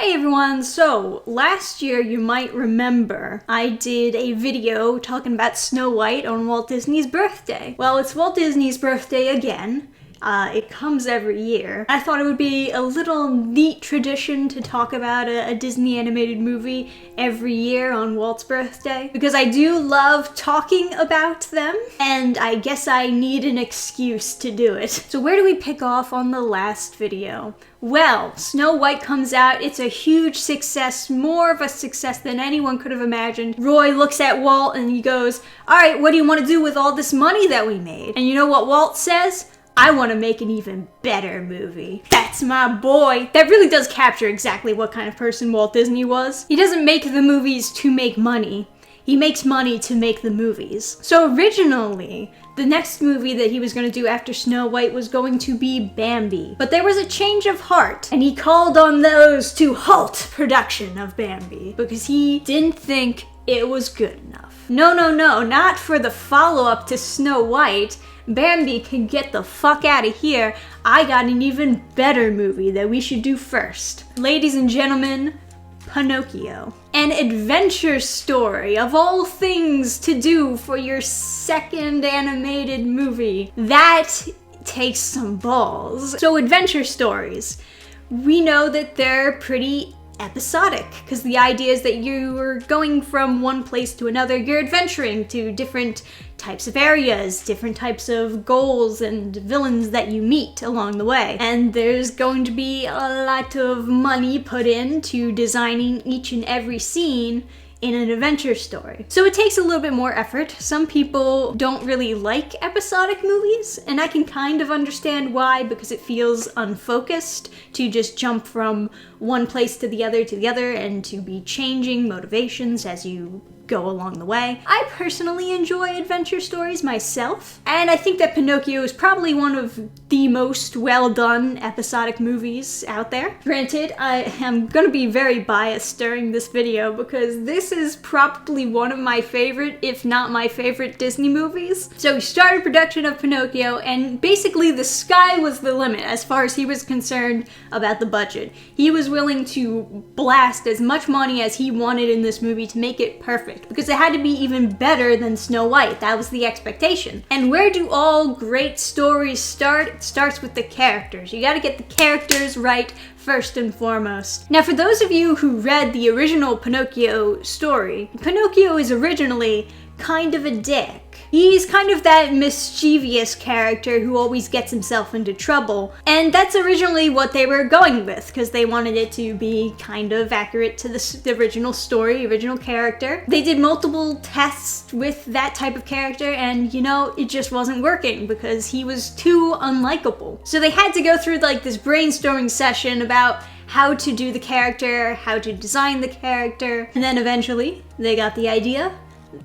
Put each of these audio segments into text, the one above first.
Hey everyone, so last year you might remember I did a video talking about Snow White on Walt Disney's birthday. Well, it's Walt Disney's birthday again. It comes every year. I thought it would be a little neat tradition to talk about a Disney animated movie every year on Walt's birthday, because I do love talking about them, and I guess I need an excuse to do it. So where do we pick off on the last video? Well, Snow White comes out, it's a huge success, more of a success than anyone could have imagined. Roy looks at Walt and he goes, "Alright, what do you want to do with all this money that we made?" And you know what Walt says? "I want to make an even better movie." That's my boy. That really does capture exactly what kind of person Walt Disney was. He doesn't make the movies to make money. He makes money to make the movies. So originally, the next movie that he was going to do after Snow White was going to be Bambi. But there was a change of heart, and he called on those to halt production of Bambi because he didn't think it was good enough. No, not for the follow-up to Snow White. Bambi can get the fuck out of here. I got an even better movie that we should do first. Ladies and gentlemen, Pinocchio. An adventure story of all things to do for your second animated movie. That takes some balls. So adventure stories, we know that they're pretty episodic, because the idea is that you are going from one place to another. You're adventuring to different types of areas, different types of goals and villains that you meet along the way. And there's going to be a lot of money put into designing each and every scene in an adventure story. So it takes a little bit more effort. Some people don't really like episodic movies, and I can kind of understand why, because it feels unfocused to just jump from one place to the other and to be changing motivations as you go along the way. I personally enjoy adventure stories myself, and I think that Pinocchio is probably one of the most well-done episodic movies out there. Granted, I am gonna be very biased during this video because this is probably one of my favorite, if not my favorite, Disney movies. So he started production of Pinocchio, and basically the sky was the limit as far as he was concerned about the budget. He was willing to blast as much money as he wanted in this movie to make it perfect, because it had to be even better than Snow White. That was the expectation. And where do all great stories start? It starts with the characters. You gotta get the characters right first and foremost. Now, for those of you who read the original Pinocchio story, Pinocchio is originally kind of a dick. He's kind of that mischievous character who always gets himself into trouble, and that's originally what they were going with, because they wanted it to be kind of accurate to the original story, original character. They did multiple tests with that type of character, and you know, it just wasn't working because he was too unlikable. So they had to go through like this brainstorming session about how to do the character, how to design the character, and then eventually they got the idea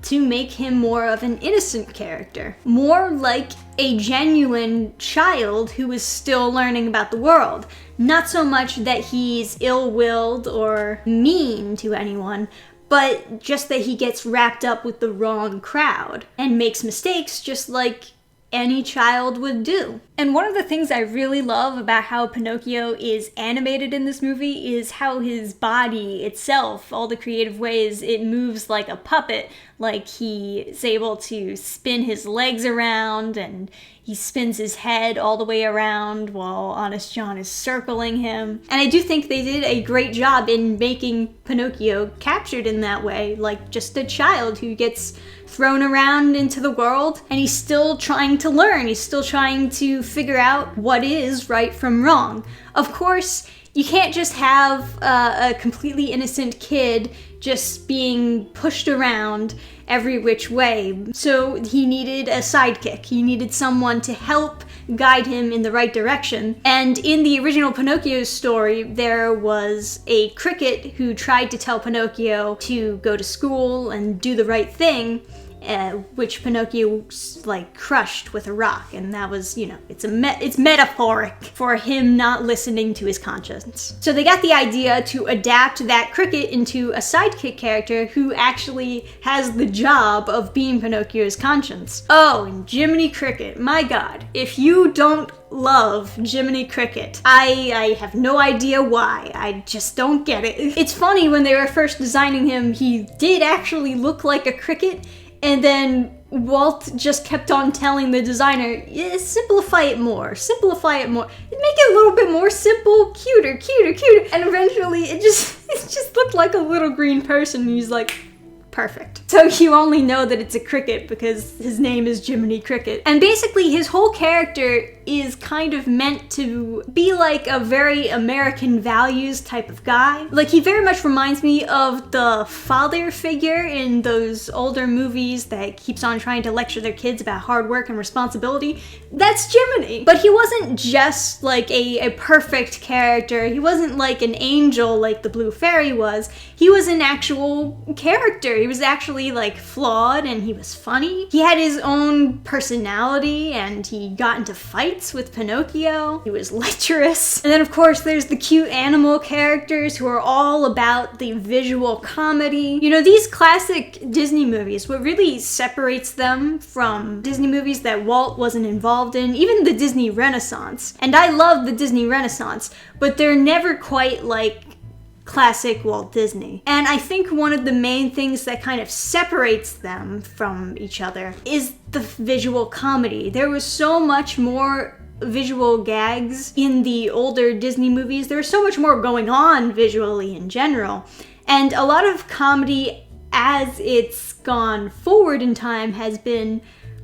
to make him more of an innocent character. More like a genuine child who is still learning about the world. Not so much that he's ill-willed or mean to anyone, but just that he gets wrapped up with the wrong crowd and makes mistakes just like any child would do. And one of the things I really love about how Pinocchio is animated in this movie is how his body itself, all the creative ways it moves like a puppet. Like he is able to spin his legs around, and he spins his head all the way around while Honest John is circling him. And I do think they did a great job in making Pinocchio captured in that way, like just a child who gets thrown around into the world, and he's still trying to learn. He's still trying to figure out what is right from wrong. Of course, you can't just have a completely innocent kid just being pushed around every which way. So he needed a sidekick. He needed someone to help guide him in the right direction. And in the original Pinocchio story, there was a cricket who tried to tell Pinocchio to go to school and do the right thing. which Pinocchio like crushed with a rock, and that was, you know, it's metaphoric for him not listening to his conscience. So they got the idea to adapt that cricket into a sidekick character who actually has the job of being Pinocchio's conscience. Oh, and Jiminy Cricket, my god, if you don't love Jiminy Cricket, I have no idea why. I just don't get it. It's funny, when they were first designing him, he did actually look like a cricket, and then Walt just kept on telling the designer, yeah, simplify it more, make it a little bit more simple, cuter, and eventually it just looked like a little green person, and he's like, perfect. So you only know that it's a cricket because his name is Jiminy Cricket. And basically his whole character is kind of meant to be like a very American values type of guy. Like, he very much reminds me of the father figure in those older movies that keeps on trying to lecture their kids about hard work and responsibility. That's Jiminy. But he wasn't just like a perfect character. He wasn't like an angel like the Blue Fairy was. He was an actual character. He was actually like flawed, and he was funny. He had his own personality, and he got into fights with Pinocchio. He was lecherous. And then of course there's the cute animal characters who are all about the visual comedy. You know, these classic Disney movies, what really separates them from Disney movies that Walt wasn't involved in, even the Disney Renaissance, and I love the Disney Renaissance, but they're never quite like classic Walt Disney. And I think one of the main things that kind of separates them from each other is the visual comedy. There was so much more visual gags in the older Disney movies. There was so much more going on visually in general. And a lot of comedy, as it's gone forward in time, has been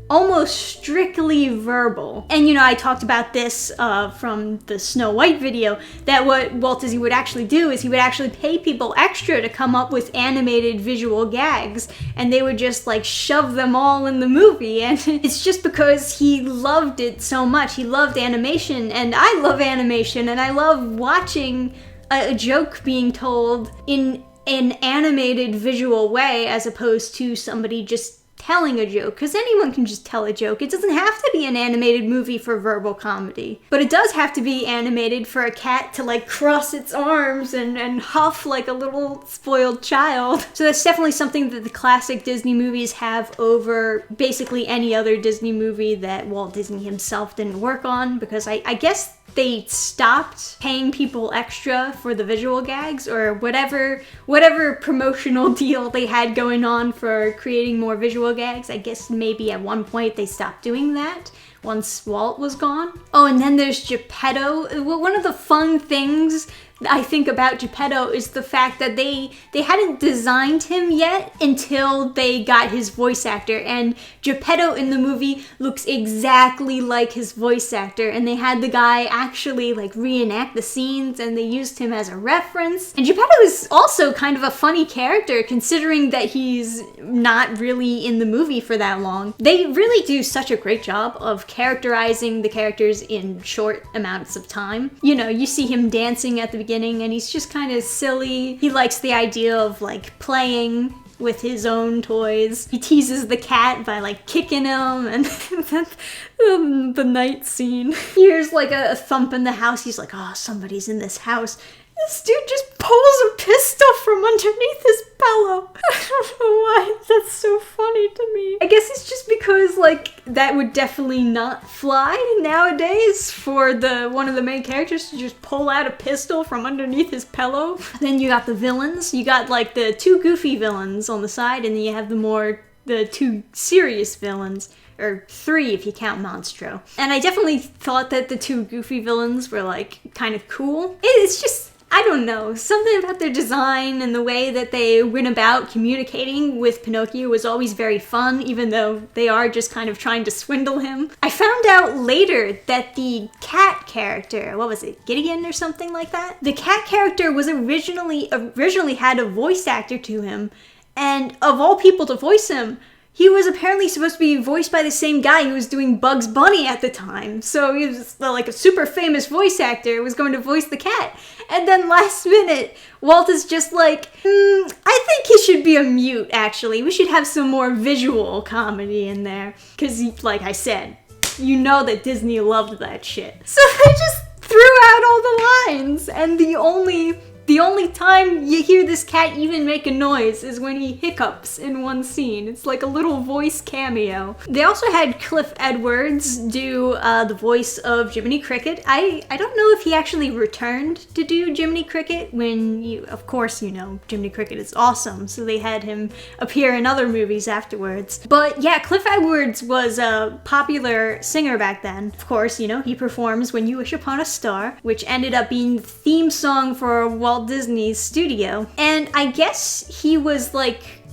almost strictly verbal. And you know, I talked about this from the Snow White video, that what Walt Disney would actually do is he would actually pay people extra to come up with animated visual gags, and they would just like shove them all in the movie. And it's just because he loved it so much. He loved animation, and I love animation, and I love watching a joke being told in an animated visual way as opposed to somebody just telling a joke, because anyone can just tell a joke. It doesn't have to be an animated movie for verbal comedy, but it does have to be animated for a cat to like cross its arms and huff like a little spoiled child. So that's definitely something that the classic Disney movies have over basically any other Disney movie that Walt Disney himself didn't work on, because I guess they stopped paying people extra for the visual gags, or whatever promotional deal they had going on for creating more visual gags. I guess maybe at one point they stopped doing that once Walt was gone. Oh, and then there's Geppetto. One of the fun things I think about Geppetto is the fact that they hadn't designed him yet until they got his voice actor, and Geppetto in the movie looks exactly like his voice actor, and they had the guy actually like reenact the scenes, and they used him as a reference. And Geppetto is also kind of a funny character considering that he's not really in the movie for that long. They really do such a great job of characterizing the characters in short amounts of time. You know, you see him dancing at the beginning, and he's just kind of silly. He likes the idea of like playing with his own toys. He teases the cat by like kicking him, and the night scene. He hears like a thump in the house. He's like, oh, somebody's in this house. This dude just pulls a pistol from underneath his pillow. I don't know why. That's so funny to me. I guess it's just because, like, that would definitely not fly nowadays for the one of the main characters to just pull out a pistol from underneath his pillow. Then you got the villains. You got, like, the two goofy villains on the side, and then you have the two serious villains. Or three if you count Monstro. And I definitely thought that the two goofy villains were, like, kind of cool. It's just, I don't know, something about their design and the way that they went about communicating with Pinocchio was always very fun, even though they are just kind of trying to swindle him. I found out later that the cat character, what was it, Gideon or something like that? The cat character was originally had a voice actor to him, and of all people to voice him, he was apparently supposed to be voiced by the same guy who was doing Bugs Bunny at the time. So he was like a super famous voice actor, was going to voice the cat. And then last minute, Walt is just like, I think he should be a mute, actually. We should have some more visual comedy in there. Because, like I said, you know that Disney loved that shit. So they just threw out all the lines. And the only time you hear this cat even make a noise is when he hiccups in one scene. It's like a little voice cameo. They also had Cliff Edwards do the voice of Jiminy Cricket. I don't know if he actually returned to do Jiminy Cricket when of course, you know, Jiminy Cricket is awesome, so they had him appear in other movies afterwards. But yeah, Cliff Edwards was a popular singer back then. Of course, you know, he performs When You Wish Upon a Star, which ended up being the theme song for Walt Disney's studio. And I guess he was like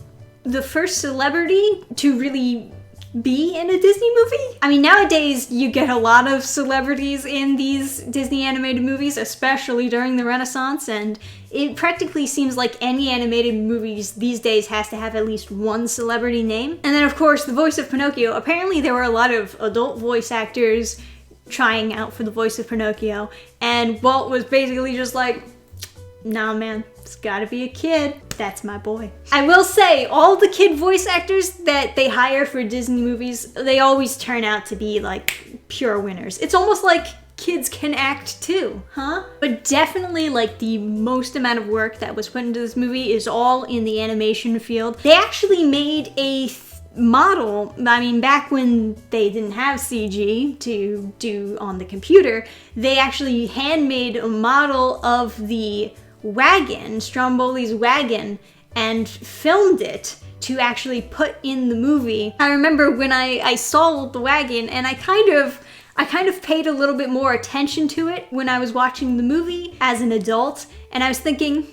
the first celebrity to really be in a Disney movie. I mean, nowadays you get a lot of celebrities in these Disney animated movies, especially during the Renaissance, and it practically seems like any animated movies these days has to have at least one celebrity name. And then of course the voice of Pinocchio. Apparently there were a lot of adult voice actors trying out for the voice of Pinocchio, and Walt was basically just like, nah, man, it's gotta be a kid. That's my boy. I will say, all the kid voice actors that they hire for Disney movies, they always turn out to be like pure winners. It's almost like kids can act too, huh? But definitely like the most amount of work that was put into this movie is all in the animation field. They actually made a model. I mean, back when they didn't have CG to do on the computer, they actually handmade a model of the wagon, Stromboli's wagon, and filmed it to actually put in the movie. I remember when I saw the wagon, and I kind of paid a little bit more attention to it when I was watching the movie as an adult, and I was thinking,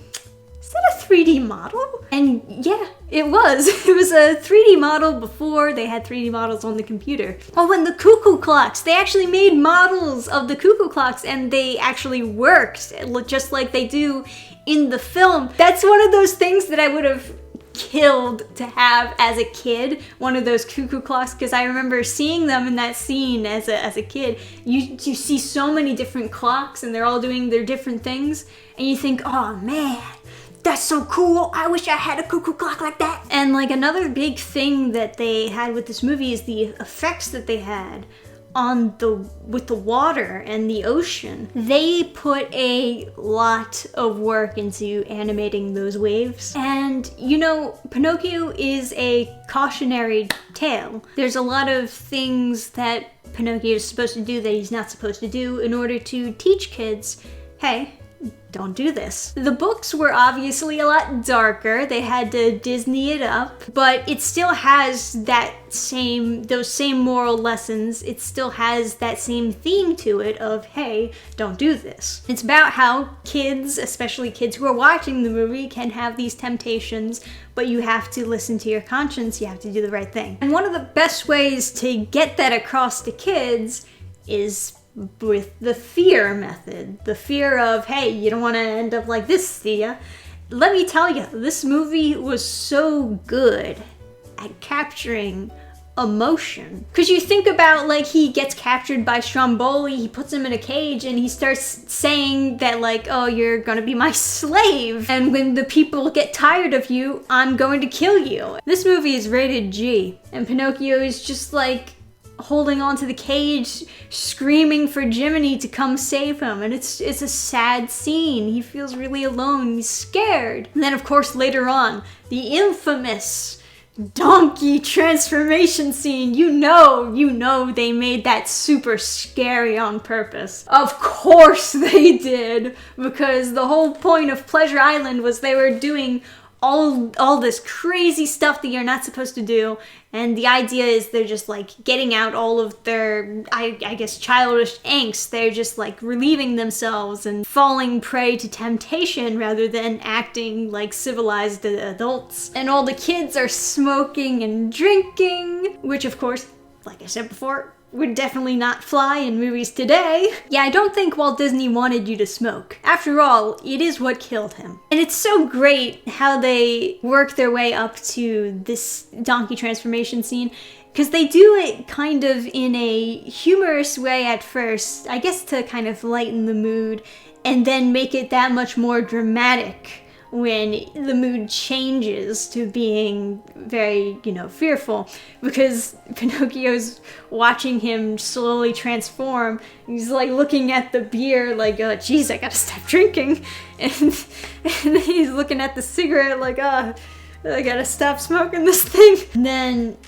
is that a 3D model? And yeah, it was. It was a 3D model before they had 3D models on the computer. Oh, and the cuckoo clocks. They actually made models of the cuckoo clocks, and they actually worked just like they do in the film. That's one of those things that I would have killed to have as a kid, one of those cuckoo clocks, because I remember seeing them in that scene as a kid. You see so many different clocks, and they're all doing their different things, and you think, oh man, that's so cool. I wish I had a cuckoo clock like that. And like another big thing that they had with this movie is the effects that they had with the water and the ocean. They put a lot of work into animating those waves. And you know, Pinocchio is a cautionary tale. There's a lot of things that Pinocchio is supposed to do that he's not supposed to do in order to teach kids, hey, don't do this. The books were obviously a lot darker. They had to Disney it up, but it still has those same moral lessons. It still has that same theme to it of, hey, don't do this. It's about how kids, especially kids who are watching the movie, can have these temptations, but you have to listen to your conscience. You have to do the right thing. And one of the best ways to get that across to kids is with the fear method. The fear of, hey, you don't want to end up like this, Thea. Let me tell you, this movie was so good at capturing emotion. Because you think about, like, he gets captured by Stromboli, he puts him in a cage, and he starts saying that, like, oh, you're gonna be my slave, and when the people get tired of you, I'm going to kill you. This movie is rated G, and Pinocchio is just like holding onto the cage, screaming for Jiminy to come save him, and it's a sad scene. He feels really alone, he's scared. And then of course later on, the infamous donkey transformation scene. You know they made that super scary on purpose. Of course they did, because the whole point of Pleasure Island was they were doing all this crazy stuff that you're not supposed to do, and the idea is they're just like getting out all of their, I guess, childish angst. They're just like relieving themselves and falling prey to temptation rather than acting like civilized adults. And all the kids are smoking and drinking, which of course, like I said before, would definitely not fly in movies today. Yeah, I don't think Walt Disney wanted you to smoke. After all, it is what killed him. And it's so great how they work their way up to this donkey transformation scene, because they do it kind of in a humorous way at first, I guess to kind of lighten the mood, and then make it that much more dramatic when the mood changes to being very, fearful, because Pinocchio's watching him slowly transform. He's like looking at the beer like, oh, geez, I gotta stop drinking. And he's looking at the cigarette like, I gotta stop smoking this thing. And then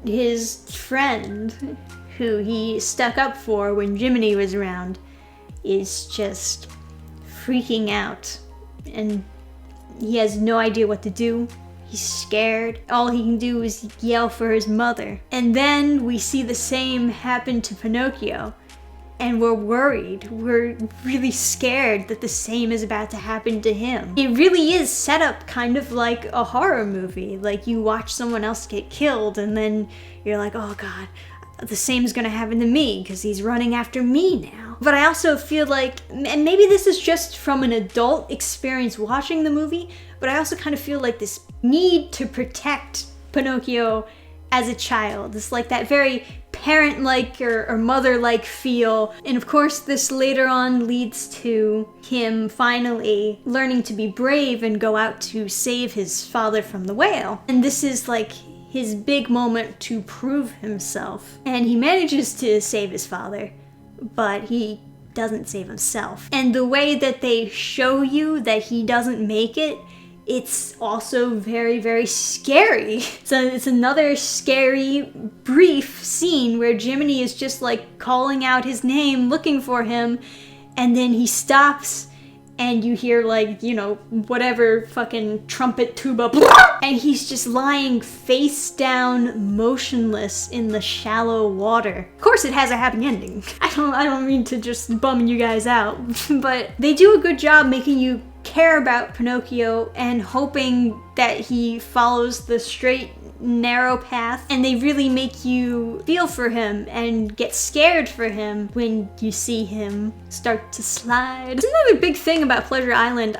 his friend, who he stuck up for when Jiminy was around, is just freaking out. And he has no idea what to do. He's scared. All he can do is yell for his mother. And then we see the same happen to Pinocchio. And we're worried. We're really scared that the same is about to happen to him. It really is set up kind of like a horror movie. Like you watch someone else get killed and then you're like, oh God, the same is gonna happen to me because he's running after me now. But I also feel like, and maybe this is just from an adult experience watching the movie, but I also kind of feel like this need to protect Pinocchio as a child. It's like that very parent-like or mother-like feel. And of course, this later on leads to him finally learning to be brave and go out to save his father from the whale. And this is like his big moment to prove himself. And he manages to save his father, but he doesn't save himself. And the way that they show you that he doesn't make it, it's also very, very scary. So it's another scary, brief scene where Jiminy is just like calling out his name, looking for him, and then he stops and you hear like, whatever fucking trumpet tuba, and he's just lying face down, motionless in the shallow water. Of course it has a happy ending. I don't mean to just bum you guys out, but they do a good job making you care about Pinocchio and hoping that he follows the straight, narrow path, and they really make you feel for him and get scared for him when you see him start to slide. It's another big thing about Pleasure Island.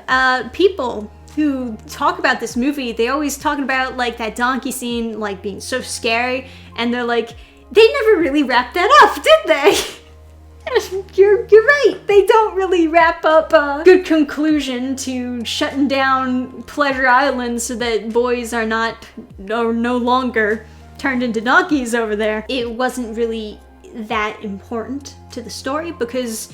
People who talk about this movie, they always talk about like that donkey scene like being so scary, and they're like, they never really wrapped that up, did they? You're right. They don't really wrap up a good conclusion to shutting down Pleasure Island so that boys are no longer turned into donkeys over there. It wasn't really that important to the story because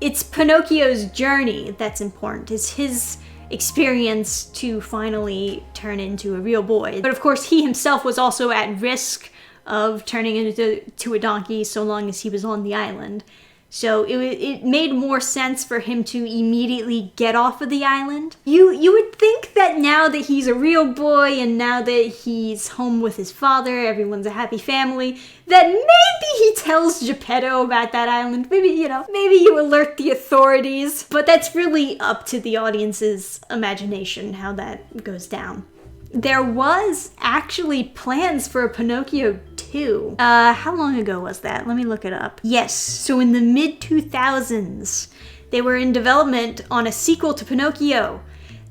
it's Pinocchio's journey that's important. It's his experience to finally turn into a real boy. But of course, he himself was also at risk of turning into a donkey so long as he was on the island. So it made more sense for him to immediately get off of the island. You would think that now that he's a real boy and now that he's home with his father, everyone's a happy family, that maybe he tells Geppetto about that island. Maybe you alert the authorities. But that's really up to the audience's imagination how that goes down. There was actually plans for a Pinocchio 2. How long ago was that? Let me look it up. Yes, so in the mid-2000s, they were in development on a sequel to Pinocchio.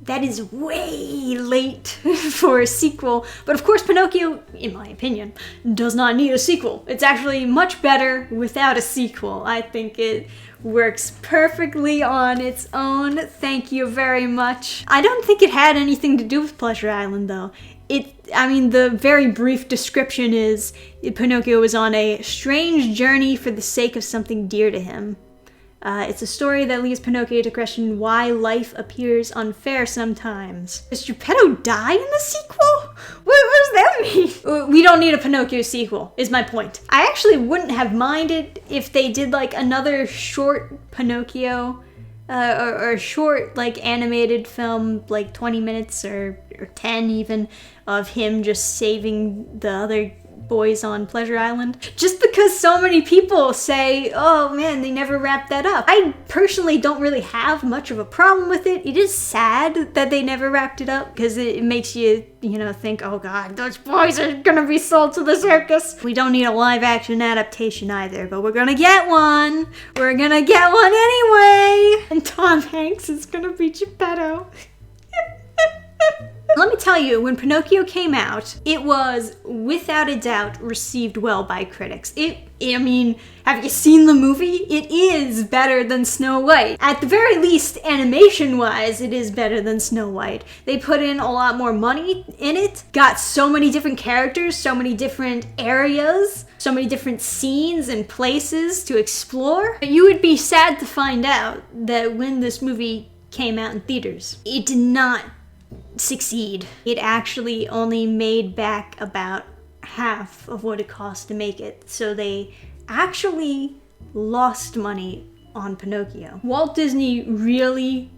That is way late for a sequel, but of course Pinocchio, in my opinion, does not need a sequel. It's actually much better without a sequel. I think it works perfectly on its own. Thank you very much. I don't think it had anything to do with Pleasure Island though. The very brief description is Pinocchio was on a strange journey for the sake of something dear to him. It's a story that leaves Pinocchio to question why life appears unfair sometimes. Does Geppetto die in the sequel? What does that mean? We don't need a Pinocchio sequel, is my point. I actually wouldn't have minded if they did like another short Pinocchio, or short like animated film, like 20 minutes or 10 even, of him just saving the other Boys on Pleasure Island. Just because so many people say, oh man, they never wrapped that up. I personally don't really have much of a problem with it. It is sad that they never wrapped it up because it makes you, think, oh god, those boys are gonna be sold to the circus. We don't need a live action adaptation either, but we're gonna get one. We're gonna get one anyway. And Tom Hanks is gonna be Geppetto. Let me tell you, when Pinocchio came out, it was, without a doubt, received well by critics. Have you seen the movie? It is better than Snow White. At the very least, animation-wise, it is better than Snow White. They put in a lot more money in it, got so many different characters, so many different areas, so many different scenes and places to explore. You would be sad to find out that when this movie came out in theaters, it did not succeed. It actually only made back about half of what it cost to make it. So they actually lost money on Pinocchio. Walt Disney really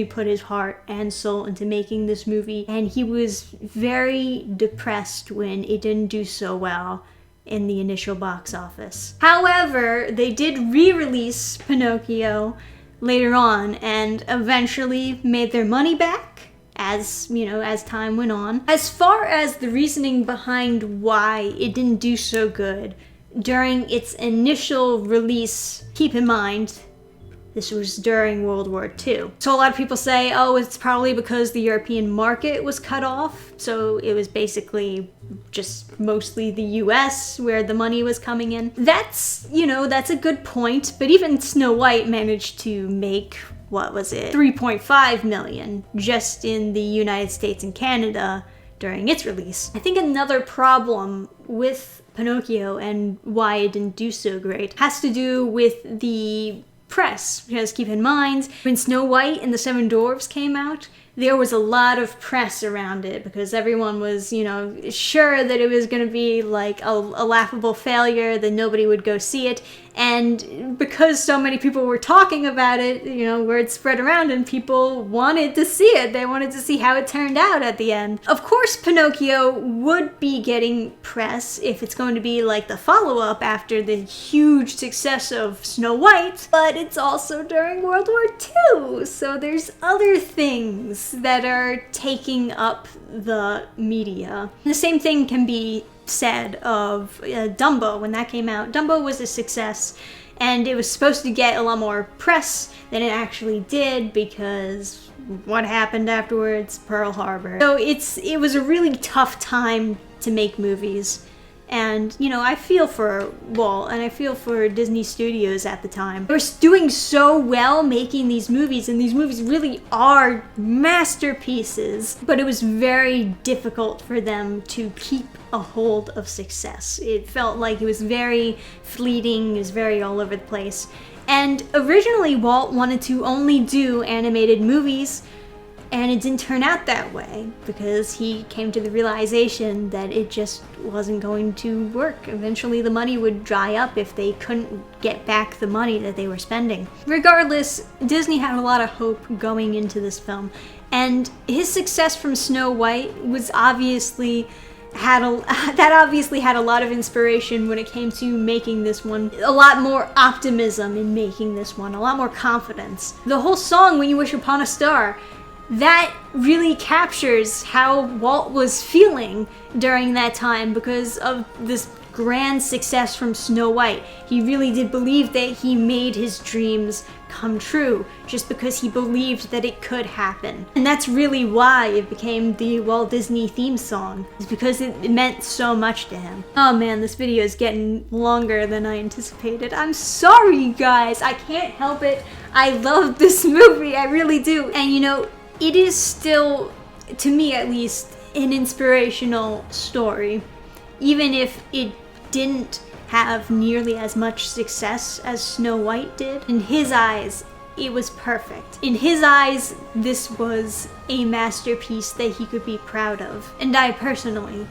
put his heart and soul into making this movie, and he was very depressed when it didn't do so well in the initial box office. However, they did re-release Pinocchio later on and eventually made their money back as time went on. As far as the reasoning behind why it didn't do so good during its initial release, keep in mind, this was during World War II. So a lot of people say, oh, it's probably because the European market was cut off. So it was basically just mostly the US where the money was coming in. That's a good point. But even Snow White managed to make, what was it, 3.5 million just in the United States and Canada during its release. I think another problem with Pinocchio and why it didn't do so great has to do with the press, because keep in mind, when Snow White and the Seven Dwarfs came out, there was a lot of press around it because everyone was, sure that it was going to be like a laughable failure, that nobody would go see it. And because so many people were talking about it, word spread around and people wanted to see it. They wanted to see how it turned out at the end. Of course, Pinocchio would be getting press if it's going to be like the follow-up after the huge success of Snow White, but it's also during World War II, so there's other things that are taking up the media. The same thing can be said of Dumbo. When that came out, Dumbo was a success, and it was supposed to get a lot more press than it actually did because what happened afterwards? Pearl Harbor. So it was a really tough time to make movies. And, I feel for Walt and I feel for Disney Studios at the time. They were doing so well making these movies, and these movies really are masterpieces, but it was very difficult for them to keep a hold of success. It felt like it was very fleeting, it was very all over the place. And originally Walt wanted to only do animated movies, and it didn't turn out that way because he came to the realization that it just wasn't going to work. Eventually the money would dry up if they couldn't get back the money that they were spending. Regardless, Disney had a lot of hope going into this film, and his success from Snow White was obviously had a lot of inspiration when it came to making this one. A lot more optimism in making this one, a lot more confidence. The whole song, When You Wish Upon a Star, that really captures how Walt was feeling during that time because of this grand success from Snow White. He really did believe that he made his dreams come true just because he believed that it could happen. And that's really why it became the Walt Disney theme song, is because it meant so much to him. Oh man, this video is getting longer than I anticipated. I'm sorry guys, I can't help it. I love this movie, I really do. And it is still, to me at least, an inspirational story. Even if it didn't have nearly as much success as Snow White did, in his eyes, it was perfect. In his eyes, this was a masterpiece that he could be proud of. And I personally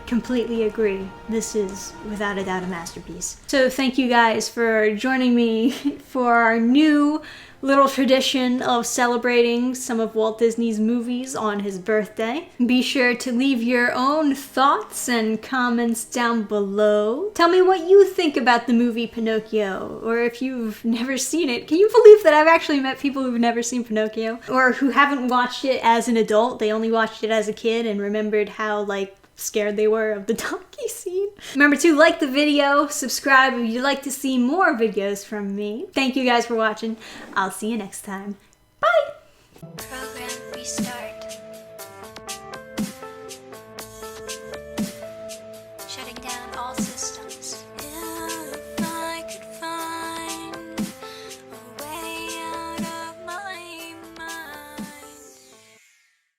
completely agree. This is, without a doubt, a masterpiece. So thank you guys for joining me for our new little tradition of celebrating some of Walt Disney's movies on his birthday. Be sure to leave your own thoughts and comments down below. Tell me what you think about the movie Pinocchio, or if you've never seen it. Can you believe that I've actually met people who've never seen Pinocchio? Or who haven't watched it as an adult, they only watched it as a kid and remembered how, like, scared they were of the donkey scene. Remember to like the video, subscribe if you'd like to see more videos from me. Thank you guys for watching. I'll see you next time. Bye! Program restart.